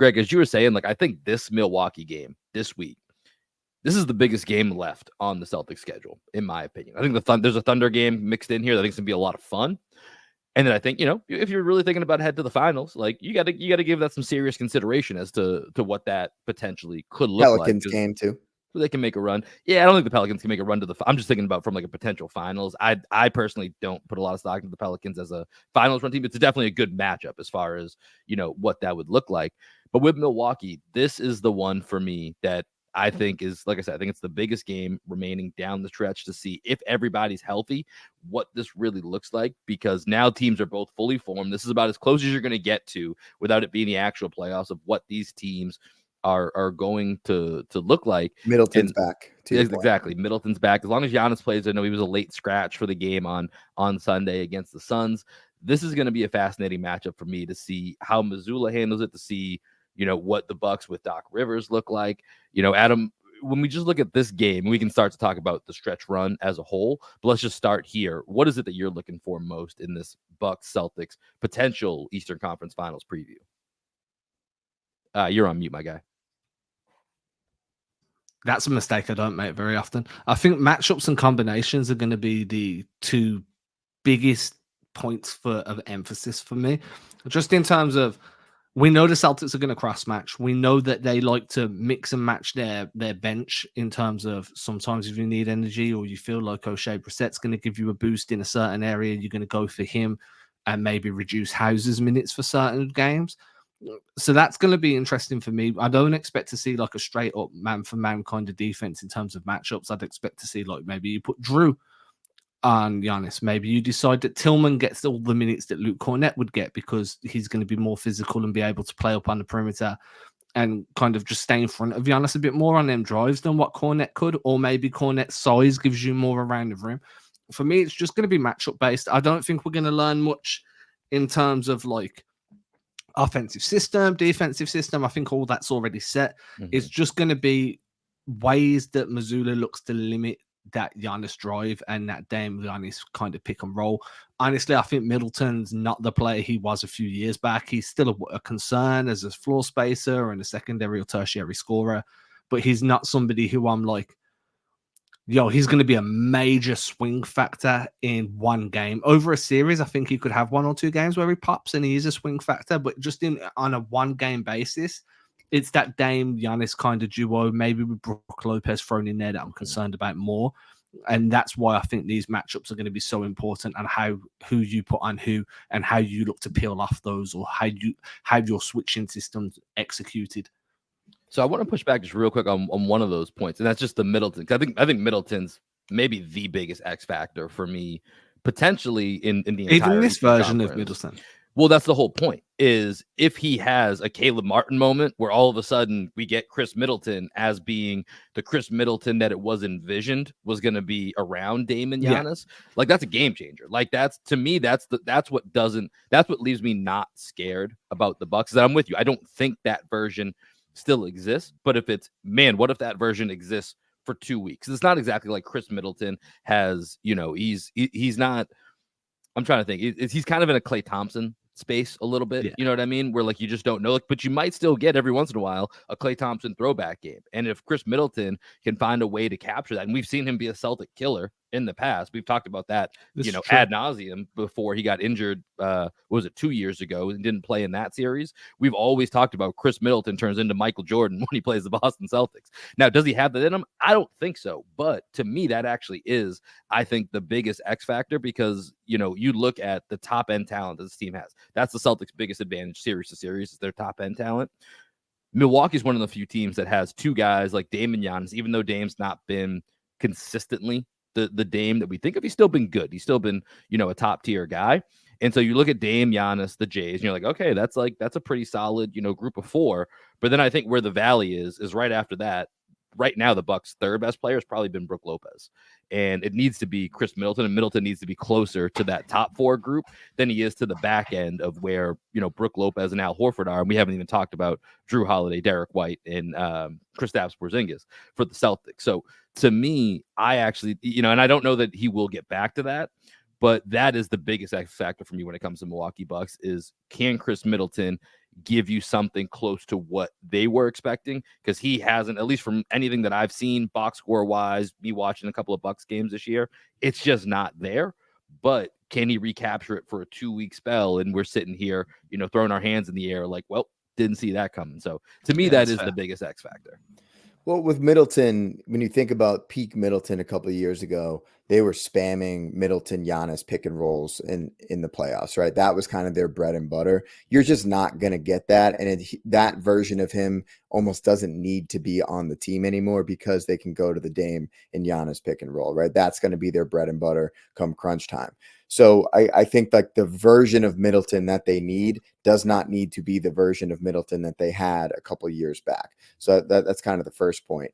Greg, as you were saying, like, I think this Milwaukee game this week, this is the biggest game left on the Celtics schedule, in my opinion. I think there's a Thunder game mixed in here that I think is going to be a lot of fun. And then I think, if you're really thinking about head to the finals, like you got to give that some serious consideration as to what that potentially could look Pelicans like. game too. They can make a run. Yeah, I don't think the Pelicans can make a run to I'm just thinking about from like a potential finals. I personally don't put a lot of stock into the Pelicans as a finals run team. It's definitely a good matchup as far as, what that would look like. But with Milwaukee, this is the one for me that I think is, like I said, I think it's the biggest game remaining down the stretch to see if everybody's healthy, what this really looks like, because now teams are both fully formed. This is about as close as you're going to get to without it being the actual playoffs of what these teams are going to look like. Middleton's back. Exactly. Middleton's back. As long as Giannis plays, I know he was a late scratch for the game on Sunday against the Suns. This is going to be a fascinating matchup for me to see how Mazzulla handles it, to see, what the Bucks with Doc Rivers look like. Adam, when we just look at this game, we can start to talk about the stretch run as a whole, but let's just start here. What is it that you're looking for most in this Bucks Celtics potential Eastern Conference Finals preview? You're on mute, my guy. That's a mistake I don't make very often. I think matchups and combinations are going to be the two biggest points of emphasis for me. Just in terms of, we know the Celtics are going to cross match. We know that they like to mix and match their bench in terms of sometimes if you need energy or you feel like O'Shea Brissett's going to give you a boost in a certain area, you're going to go for him and maybe reduce House's minutes for certain games. So that's going to be interesting for me. I don't expect to see like a straight up man for man kind of defense in terms of matchups. I'd expect to see like maybe you put Drew on Giannis. Maybe you decide that Tillman gets all the minutes that Luke Cornett would get because he's going to be more physical and be able to play up on the perimeter and kind of just stay in front of Giannis a bit more on them drives than what Cornett could. Or maybe Cornett's size gives you more around the rim. For me, it's just going to be matchup based. I don't think we're going to learn much in terms of like offensive system, defensive system. I think all that's already set. It's just going to be ways that Mazzulla looks to limit that Giannis drive and that Dame Giannis kind of pick and roll. Honestly, I think Middleton's not the player he was a few years back. He's still a concern as a floor spacer and a secondary or tertiary scorer, but he's not somebody who I'm like, he's going to be a major swing factor in one game. Over a series, I think he could have one or two games where he pops and he is a swing factor, but just on a one-game basis, it's that Dame Giannis kind of duo, maybe with Brook Lopez thrown in there, that I'm concerned about more. And that's why I think these matchups are going to be so important, and who you put on who and how you look to peel off those, or how you have your switching systems executed. So I want to push back just real quick on one of those points, and that's just the Middleton. I think Middleton's maybe the biggest X factor for me, potentially in the entire even this version conference of Middleton. Well, that's the whole point, is if he has a Caleb Martin moment where all of a sudden we get Khris Middleton as being the Khris Middleton that it was envisioned was going to be around Dame and Giannis, like that's a game changer. Like that's what leaves me not scared about the Bucks. I'm with you. I don't think that version still exists, but if it's, man, what if that version exists for 2 weeks? It's not exactly like Khris Middleton has, he's not, I'm trying to think. He's kind of in a Klay Thompson space a little bit. You know what I mean? Where like you just don't know, but you might still get every once in a while a Klay Thompson throwback game. And if Khris Middleton can find a way to capture that, and we've seen him be a Celtic killer in the past, we've talked about that, ad nauseum before he got injured. Was it 2 years ago and didn't play in that series? We've always talked about Khris Middleton turns into Michael Jordan when he plays the Boston Celtics. Now, does he have that in him? I don't think so. But to me, that actually is, I think, the biggest X factor, because, you look at the top end talent that this team has. That's the Celtics' biggest advantage series to series, is their top end talent. Milwaukee's one of the few teams that has two guys like Dame and Giannis, even though Dame's not been consistently the Dame that we think of. He's still been good. He's still been, a top tier guy. And so you look at Dame, Giannis, the Jays, and you're like, okay, that's a pretty solid, group of four. But then I think where the valley is right after that. Right now, the Bucks' third best player has probably been Brook Lopez, and it needs to be Khris Middleton, and Middleton needs to be closer to that top four group than he is to the back end of where, Brook Lopez and Al Horford are. And we haven't even talked about Drew Holiday, Derek White, and Kristaps Porzingis for the Celtics. So to me, I actually, and I don't know that he will get back to that, but that is the biggest X factor for me when it comes to Milwaukee Bucks is, can Khris Middleton give you something close to what they were expecting, because he hasn't, at least from anything that I've seen box score wise, me watching a couple of Bucks games this year, it's just not there. But can he recapture it for a 2-week spell? And we're sitting here, throwing our hands in the air like, well, didn't see that coming. So to me, that is the biggest X factor. Well, with Middleton, when you think about peak Middleton a couple of years ago, they were spamming Middleton Giannis pick and rolls in the playoffs, right? That was kind of their bread and butter. You're just not going to get that. And that version of him almost doesn't need to be on the team anymore, because they can go to the Dame and Giannis pick and roll, right? That's going to be their bread and butter come crunch time. So I think like the version of Middleton that they need does not need to be the version of Middleton that they had a couple of years back. So that's kind of the first point.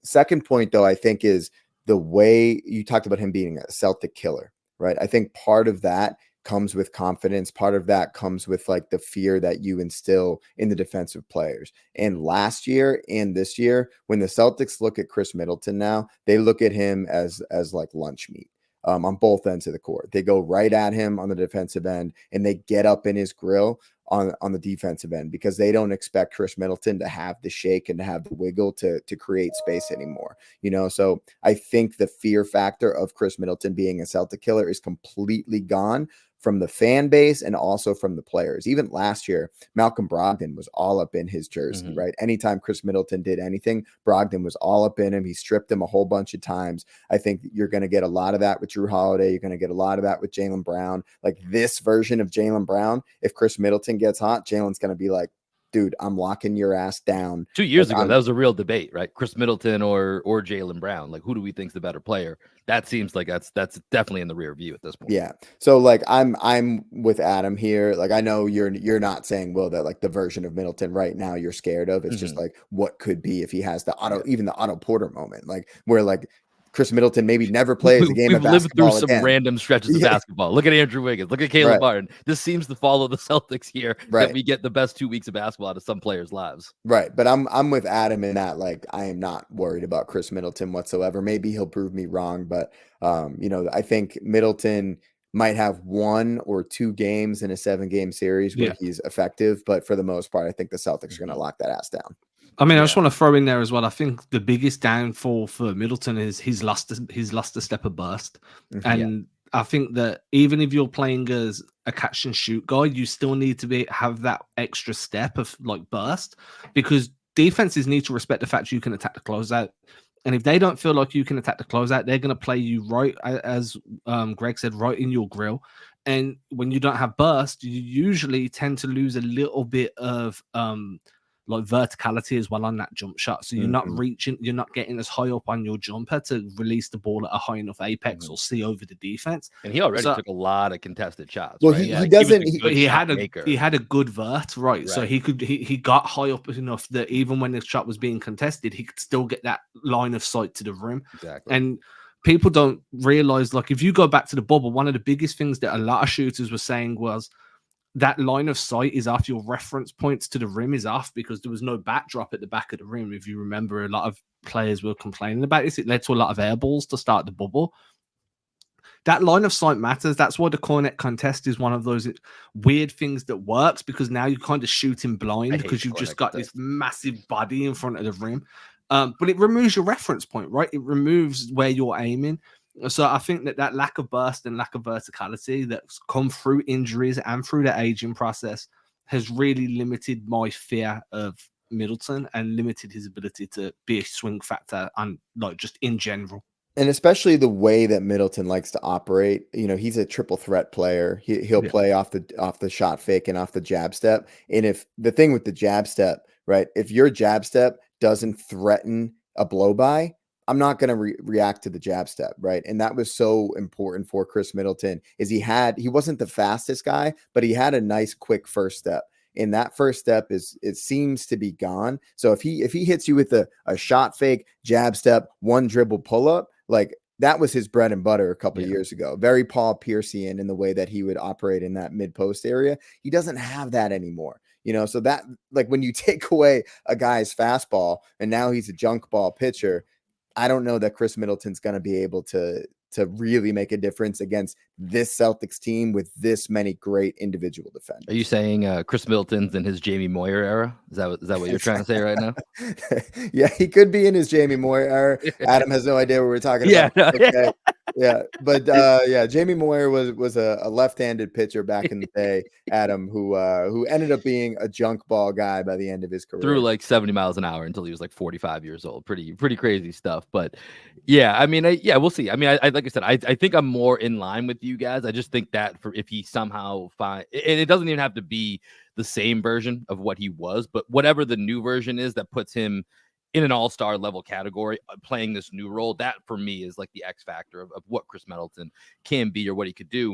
Second point, though, I think is the way you talked about him being a Celtic killer, right? I think part of that comes with confidence. Part of that comes with like the fear that you instill in the defensive players. And last year and this year, when the Celtics look at Khris Middleton now, they look at him as like lunch meat. On both ends of the court. They go right at him on the defensive end, and they get up in his grill on the defensive end, because they don't expect Khris Middleton to have the shake and to have the wiggle to create space anymore. So I think the fear factor of Khris Middleton being a Celtic killer is completely gone from the fan base and also from the players. Even last year, Malcolm Brogdon was all up in his jersey, right? Anytime Khris Middleton did anything, Brogdon was all up in him. He stripped him a whole bunch of times. I think you're going to get a lot of that with Drew Holiday. You're going to get a lot of that with Jaylen Brown. Like this version of Jaylen Brown, if Khris Middleton gets hot, Jaylen's going to be like, dude, I'm locking your ass down. 2 years ago, that was a real debate, right? Khris Middleton or Jaylen Brown. Like, who do we think's the better player? That seems like that's definitely in the rear view at this point. Yeah. So like I'm with Adam here. Like I know you're not saying, Will, that like the version of Middleton right now you're scared of. It's just like what could be if he has the even the Otto Porter moment, like where like Khris Middleton maybe never plays a game of basketball. We've lived through some random stretches of basketball. Look at Andrew Wiggins. Look at Caleb Martin. This seems to follow the Celtics here, that we get the best 2 weeks of basketball out of some players' lives. Right. But I'm with Adam in that, like, I am not worried about Khris Middleton whatsoever. Maybe he'll prove me wrong, but I think Middleton might have 1 or 2 games in a 7-game series where he's effective, but for the most part, I think the Celtics are going to lock that ass down. I mean, I just want to throw in there as well. I think the biggest downfall for Middleton is he's lost a step of burst, and I think that even if you're playing as a catch and shoot guy, you still need to have that extra step of like burst, because defenses need to respect the fact you can attack the closeout. And if they don't feel like you can attack the closeout, they're going to play you right, as Greg said, right in your grill. And when you don't have burst, you usually tend to lose a little bit of like verticality as well on that jump shot. So you're not reaching, you're not getting as high up on your jumper to release the ball at a high enough apex or see over the defense. And he already took a lot of contested shots. Well, right? he had a good vert, right? So he got high up enough that even when the shot was being contested, he could still get that line of sight to the rim. Exactly. And people don't realize, like, if you go back to the bubble, one of the biggest things that a lot of shooters were saying was that line of sight is off. Your reference points to the rim is off because there was no backdrop at the back of the rim. If you remember, a lot of players were complaining about this. It led to a lot of air balls to start the bubble. That line of sight matters. That's why the cornet contest is one of those weird things that works, because now you're kind of shooting blind because you've just got this massive body in front of the rim. But it removes your reference point, right? It removes where you're aiming. So I think that lack of burst and lack of verticality that's come through injuries and through the aging process has really limited my fear of Middleton and limited his ability to be a swing factor, and like just in general. And especially the way that Middleton likes to operate. He's a triple threat player. He'll play off the shot fake and off the jab step. And if the thing with the jab step, right, if your jab step doesn't threaten a blow by, I'm not going to react to the jab step, right? And that was so important for Khris Middleton, is he wasn't the fastest guy, but he had a nice quick first step. And that first step it seems to be gone. So if he hits you with a shot fake, jab step, one dribble pull up, like that was his bread and butter a couple of years ago. Very Paul Piercean in the way that he would operate in that mid post area. He doesn't have that anymore. So that, like, when you take away a guy's fastball and now he's a junk ball pitcher, I don't know that Khris Middleton's going to be able to to really make a difference against this Celtics team with this many great individual defenders. Are you saying Khris Middleton's in his Jamie Moyer era? Is that what you're trying to say right now? Yeah, he could be in his Jamie Moyer era. Adam has no idea what we're talking about. No, okay. Yeah, but Jamie Moyer was a left-handed pitcher back in the day, Adam, who ended up being a junk ball guy by the end of his career. Threw like 70 miles an hour until he was like 45 years old. Pretty crazy stuff. But yeah, I mean, we'll see. I mean, I like I said, I think I'm more in line with you guys. I just think that if he somehow and it doesn't even have to be the same version of what he was, but whatever the new version is that puts him in an all-star level category, playing this new role, that for me is like the X factor of what Khris Middleton can be or what he could do.